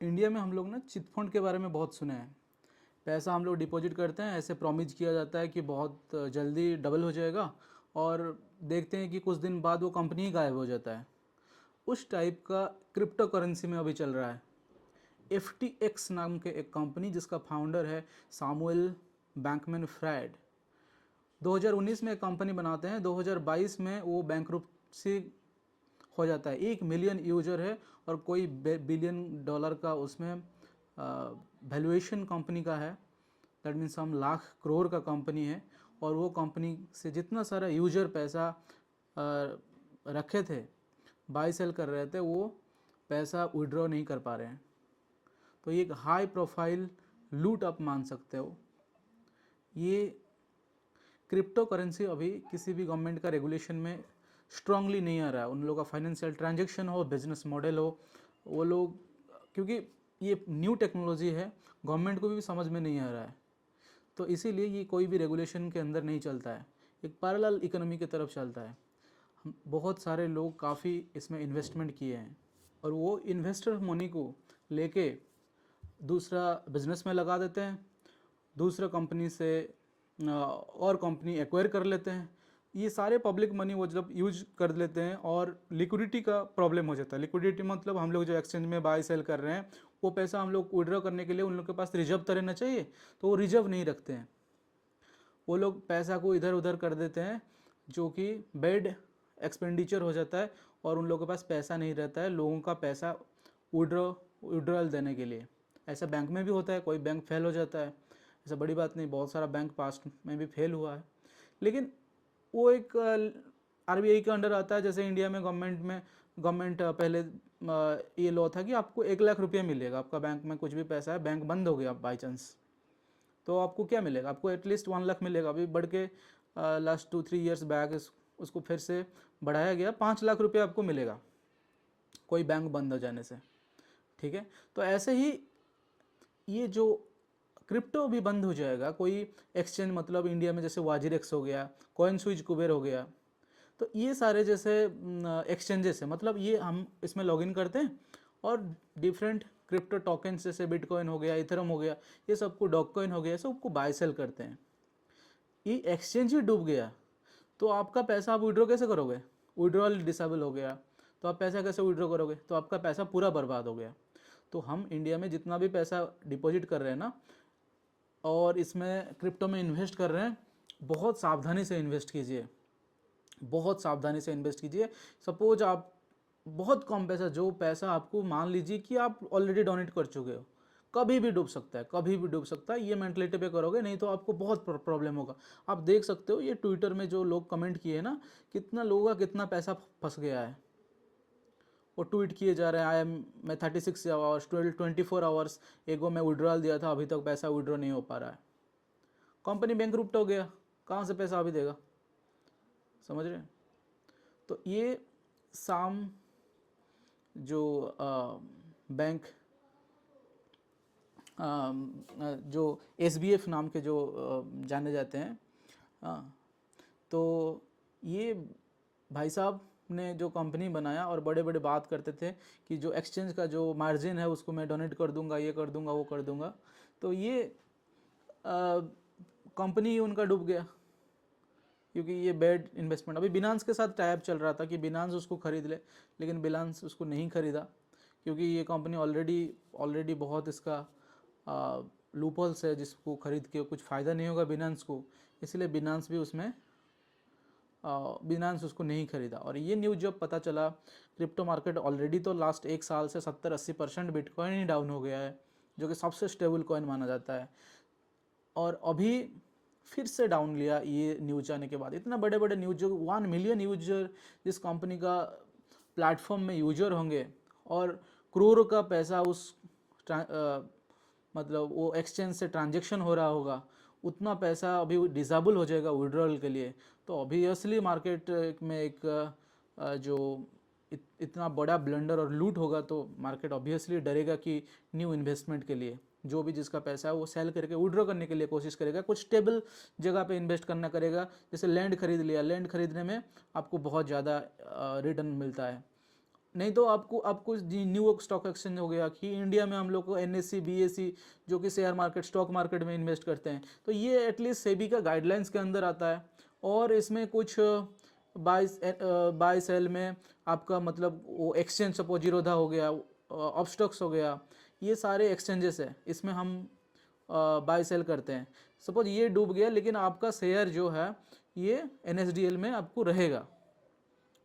India में हम लोग ना चिट फंड के बारे में बहुत सुने हैं। पैसा हम लोग डिपॉजिट करते हैं, ऐसे प्रॉमिस किया जाता है कि बहुत जल्दी डबल हो जाएगा, और देखते हैं कि कुछ दिन बाद वो कंपनी ही गायब हो जाता है। उस टाइप का क्रिप्टो करेंसी में अभी चल रहा है। FTX नाम के एक कंपनी जिसका फाउंडर है सामुएल बैंकमैन फ्राइड, 2019 में एक कंपनी बनाते हैं, 2022 में वो बैंकरप्सी हो जाता है। 1 मिलियन यूजर है और कोई बिलियन डॉलर का उसमें वैल्यूएशन कंपनी का है। दैट मीन्स हम लाख करोड़ का कंपनी है, और वो कंपनी से जितना सारा यूजर पैसा रखे थे, बाई सेल कर रहे थे, वो पैसा विड्रॉ नहीं कर पा रहे हैं। तो ये एक हाई प्रोफाइल लूट आप मान सकते हो। ये क्रिप्टो करेंसी अभी किसी भी गवर्नमेंट का रेगुलेशन में स्ट्रांगली नहीं आ रहा है। उन लोगों का फाइनेंशियल ट्रांजैक्शन हो, बिजनेस मॉडल हो, वो लोग, क्योंकि ये न्यू टेक्नोलॉजी है, गवर्नमेंट को भी समझ में नहीं आ रहा है, तो इसीलिए ये कोई भी रेगुलेशन के अंदर नहीं चलता है, एक पैरेलल इकोनॉमी की तरफ चलता है। बहुत सारे लोग काफ़ी इसमें इन्वेस्टमेंट किए हैं, और वो इन्वेस्टर मनी को लेके दूसरा बिजनेस में लगा देते हैं, दूसरा कंपनी से और कंपनी एक्वायर कर लेते हैं। ये सारे पब्लिक मनी वो जब यूज कर लेते हैं, और लिक्विडिटी का प्रॉब्लम हो जाता है। लिक्विडिटी मतलब हम लोग जो एक्सचेंज में बाय सेल कर रहे हैं, वो पैसा हम लोग विड्रॉ करने के लिए उन लोग के पास रिजर्व तो रहना चाहिए, तो वो रिजर्व नहीं रखते हैं। वो लोग पैसा को इधर उधर कर देते हैं, जो कि बेड एक्सपेंडिचर हो जाता है, और उन लोगों के पास पैसा नहीं रहता है लोगों का पैसा विड्रॉल देने के लिए। ऐसा बैंक में भी होता है, कोई बैंक फेल हो जाता है, ऐसा बड़ी बात नहीं, बहुत सारा बैंक पास्ट में भी फेल हुआ है। लेकिन वो एक RBI के अंडर आता है। जैसे इंडिया में गवर्नमेंट पहले ये लॉ था कि आपको 1 लाख रुपये मिलेगा, आपका बैंक में कुछ भी पैसा है, बैंक बंद हो गया बाई चांस, तो आपको क्या मिलेगा? आपको एटलीस्ट 1 लाख मिलेगा। अभी बढ़ के लास्ट 2-3 ईयर्स बैक उसको फिर से बढ़ाया गया, 5 लाख रुपये आपको मिलेगा कोई बैंक बंद हो जाने से। ठीक है, तो ऐसे ही ये जो क्रिप्टो भी बंद हो जाएगा, कोई एक्सचेंज, मतलब इंडिया में जैसे वाजिरेक्स हो गया, कॉइन स्विच कुबेर हो गया, तो ये सारे जैसे एक्सचेंजेस है, मतलब ये हम इसमें लॉगिन करते हैं, और डिफरेंट क्रिप्टो टोकन्स जैसे बिटकॉइन हो गया, इथेरम हो गया, ये सबको डॉगकॉइन हो गया, सबको बाय सेल करते हैं। ये एक्सचेंज ही डूब गया, तो आपका पैसा आप विड्रॉ कैसे करोगे? विड्रॉल डिसेबल हो गया, तो आप पैसा कैसे विड्रॉ करोगे? तो आपका पैसा पूरा बर्बाद हो गया। तो हम इंडिया में जितना भी पैसा डिपॉजिट कर रहे हैं ना, और इसमें क्रिप्टो में इन्वेस्ट कर रहे हैं, बहुत सावधानी से इन्वेस्ट कीजिए, बहुत सावधानी से इन्वेस्ट कीजिए। सपोज आप बहुत कम पैसा, जो पैसा आपको, मान लीजिए कि आप ऑलरेडी डोनेट कर चुके हो, कभी भी डूब सकता है, कभी भी डूब सकता है। ये मेंटलिटी पे करोगे, नहीं तो आपको बहुत प्रॉब्लम होगा। आप देख सकते हो ये ट्विटर में जो लोग कमेंट किए ना, कितना लोगों का कितना पैसा फंस गया है। वो ट्वीट किए जा रहे हैं, मैं 36 आवर्स 24 आवर्स एगो मैं विड्रॉल दिया था, अभी तक पैसा विड्रॉ नहीं हो पा रहा है। कंपनी बैंकरुप्ट हो गया, कहाँ से पैसा अभी देगा? समझ रहे हैं? तो ये साम जो बैंक, जो SBF नाम के जो जाने जाते हैं, हाँ, तो ये भाई साहब ने जो कंपनी बनाया, और बड़े बड़े बात करते थे कि जो एक्सचेंज का जो मार्जिन है उसको मैं डोनेट कर दूंगा, ये कर दूंगा, वो कर दूंगा। तो ये कंपनी ही उनका डूब गया, क्योंकि ये बैड इन्वेस्टमेंट। अभी बिनांस के साथ टाइप चल रहा था कि बिनांस उसको खरीद ले, लेकिन बिनांस उसको नहीं खरीदा, क्योंकि ये कंपनी ऑलरेडी बहुत इसका लूपहोल्स है, जिसको खरीद के कुछ फ़ायदा नहीं होगा बिनांस को, इसलिए बिनांस भी उसमें बिनांस उसको नहीं खरीदा। और ये न्यूज़ जब पता चला, क्रिप्टो मार्केट ऑलरेडी तो लास्ट 1 साल से 70-80% बिटकॉइन ही डाउन हो गया है, जो कि सबसे स्टेबल कॉइन माना जाता है, और अभी फिर से डाउन लिया ये न्यूज आने के बाद। इतना बड़े बड़े न्यूज, जो 1 मिलियन यूजर जिस कंपनी का प्लेटफॉर्म में यूजर होंगे, और करोड़ों का पैसा उस मतलब वो एक्सचेंज से ट्रांजेक्शन हो रहा होगा, उतना पैसा अभी डिसेबल हो जाएगा विड्रॉल के लिए। तो ऑब्वियसली मार्केट में एक जो इतना बड़ा ब्लंडर और लूट होगा, तो मार्केट ऑब्वियसली डरेगा कि न्यू इन्वेस्टमेंट के लिए जो भी जिसका पैसा है वो सेल करके विड्रॉ करने के लिए कोशिश करेगा, कुछ स्टेबल जगह पे इन्वेस्ट करना करेगा। जैसे लैंड खरीद लिया, लैंड खरीदने में आपको बहुत ज़्यादा रिटर्न मिलता है, नहीं तो आपको न्यूयॉर्क स्टॉक एक्सचेंज हो गया कि इंडिया में हम लोग को एनएससी बीएससी जो कि शेयर मार्केट स्टॉक मार्केट में इन्वेस्ट करते हैं, तो ये एटलीस्ट सेबी का गाइडलाइंस के अंदर आता है। और इसमें कुछ बाय सेल में आपका मतलब वो एक्सचेंज, सपोज जीरोधा हो गया, ऑपस्टॉक्स हो गया, ये सारे एक्सचेंजेस है, इसमें हम बाय सेल करते हैं। सपोज ये डूब गया लेकिन आपका शेयर जो है ये एनएसडीएल में आपको रहेगा,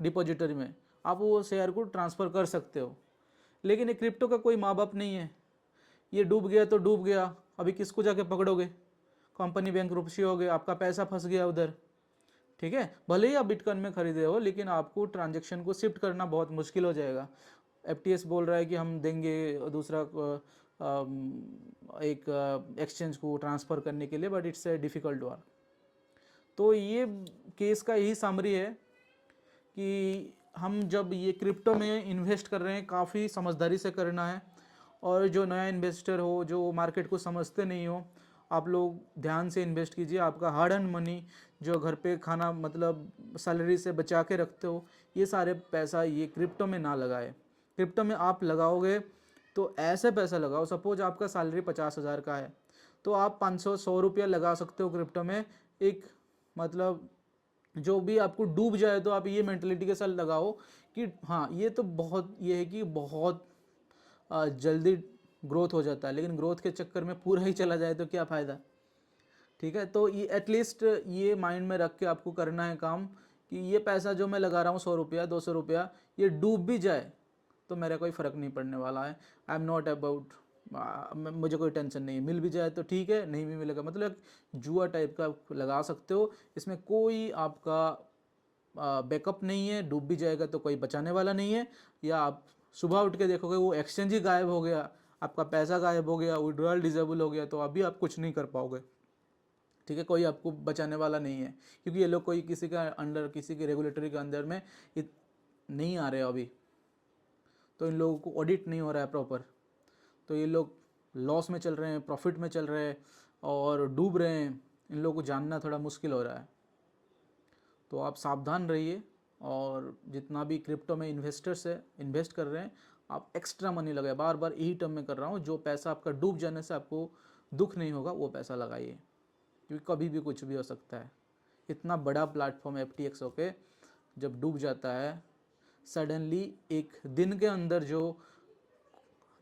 डिपॉजिटरी में आप वो शेयर को ट्रांसफ़र कर सकते हो। लेकिन ये क्रिप्टो का कोई माँ बाप नहीं है, ये डूब गया तो डूब गया, अभी किसको जाके पकड़ोगे? कंपनी बैंकरप्सी हो गई, आपका पैसा फंस गया उधर। ठीक है, भले ही आप बिटकॉइन में खरीदे हो लेकिन आपको ट्रांजेक्शन को शिफ्ट करना बहुत मुश्किल हो जाएगा। एफटीएस बोल रहा है कि हम देंगे दूसरा एक एक्सचेंज को ट्रांसफ़र करने के लिए, but it's a difficult work. तो ये केस का यही समरी है कि हम जब ये क्रिप्टो में इन्वेस्ट कर रहे हैं काफ़ी समझदारी से करना है। और जो नया इन्वेस्टर हो, जो मार्केट को समझते नहीं हो, आप लोग ध्यान से इन्वेस्ट कीजिए। आपका हार्ड अर्न मनी जो घर पे खाना मतलब सैलरी से बचा के रखते हो, ये सारे पैसा ये क्रिप्टो में ना लगाए। क्रिप्टो में आप लगाओगे तो ऐसे पैसा लगाओ, सपोज आपका सैलरी 50,000 का है तो आप 500-100 रुपया लगा सकते हो क्रिप्टो में। एक मतलब जो भी आपको डूब जाए तो आप ये मेंटलिटी के साथ लगाओ कि हाँ ये तो बहुत ये है कि बहुत जल्दी ग्रोथ हो जाता है, लेकिन ग्रोथ के चक्कर में पूरा ही चला जाए तो क्या फ़ायदा। ठीक है, तो ये एटलीस्ट ये माइंड में रख के आपको करना है काम कि ये पैसा जो मैं लगा रहा हूँ 100 रुपया 200 रुपया, ये डूब भी जाए तो मेरा कोई फ़र्क नहीं पड़ने वाला है। आई एम नॉट अबाउट, मुझे कोई टेंशन नहीं है, मिल भी जाए तो ठीक है, नहीं भी मिलेगा मतलब जुआ टाइप का लगा सकते हो। इसमें कोई आपका बैकअप नहीं है, डूब भी जाएगा तो कोई बचाने वाला नहीं है। या आप सुबह उठ के देखोगे वो एक्सचेंज ही गायब हो गया, आपका पैसा गायब हो गया, विड्रॉल डिसेबल हो गया, तो अभी आप कुछ नहीं कर पाओगे। ठीक है, कोई आपको बचाने वाला नहीं है, क्योंकि ये लोग कोई किसी का अंडर, किसी के रेगुलेटरी के अंदर में नहीं आ रहे अभी, तो इन लोगों को ऑडिट नहीं हो रहा है प्रॉपर, तो ये लोग लॉस में चल रहे हैं, प्रॉफिट में चल रहे हैं और डूब रहे हैं। इन लोगों को जानना थोड़ा मुश्किल हो रहा है। तो आप सावधान रहिए, और जितना भी क्रिप्टो में इन्वेस्टर्स है इन्वेस्ट कर रहे हैं, आप एक्स्ट्रा मनी लगाए। बार बार यही टर्म में कर रहा हूँ, जो पैसा आपका डूब जाने से आपको दुख नहीं होगा वो पैसा लगाइए, क्योंकि कभी भी कुछ भी हो सकता है। इतना बड़ा प्लेटफॉर्म FTX होके जब डूब जाता है सडनली, एक दिन के अंदर जो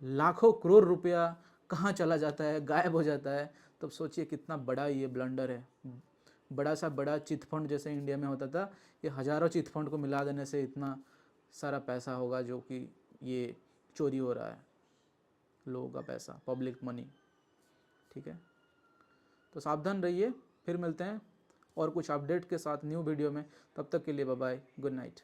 लाखों करोड़ रुपया कहाँ चला जाता है, गायब हो जाता है, तब सोचिए कितना बड़ा ये ब्लंडर है। बड़ा सा बड़ा चिटफंड जैसे इंडिया में होता था, ये हज़ारों चिटफंड को मिला देने से इतना सारा पैसा होगा जो कि ये चोरी हो रहा है, लोगों का पैसा, पब्लिक मनी। ठीक है, तो सावधान रहिए। फिर मिलते हैं और कुछ अपडेट के साथ न्यू वीडियो में, तब तक के लिए बाय बाय, गुड नाइट।